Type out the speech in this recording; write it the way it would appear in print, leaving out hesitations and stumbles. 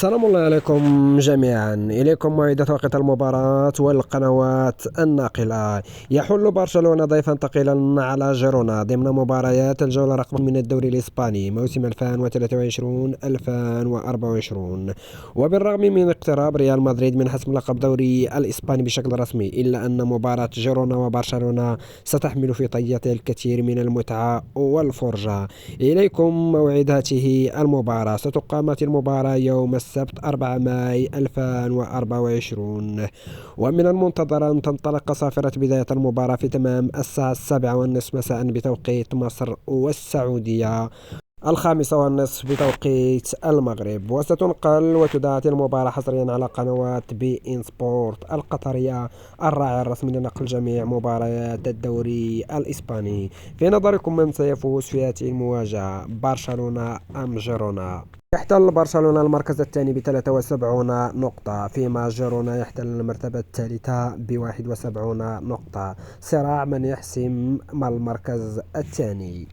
سلام الله عليكم جميعا. إليكم موعد توقيت المباراة والقنوات الناقلة. يحل برشلونة ضيفا ثقيلا على جيرونا ضمن مباريات الجولة رقم من الدوري الإسباني موسم 2023-2024. وبالرغم من اقتراب ريال مدريد من حسم لقب دوري الإسباني بشكل رسمي، إلا أن مباراة جيرونا وبرشلونة ستحمل في طياتها الكثير من المتعة والفرجة. إليكم موعد هذه المباراة. ستقام المباراة يوم السبت 4 ماي 2024، ومن المنتظر أن تنطلق صافرة بداية المباراة في تمام الساعة 7:30 مساء بتوقيت مصر والسعودية، 5:30 بتوقيت المغرب. وستنقل وتذاع المباراة حصريا على قنوات بي إن سبورت القطرية الراعي الرسمي لنقل جميع مباريات الدوري الإسباني. في نظركم من سيفوز في هذه المواجهة، برشلونة أم جيرونا؟ يحتل برشلونة المركز الثاني ب73 نقطة، فيما جيرونا يحتل المرتبة الثالثة ب71 نقطة. صراع من يحسم المركز الثاني.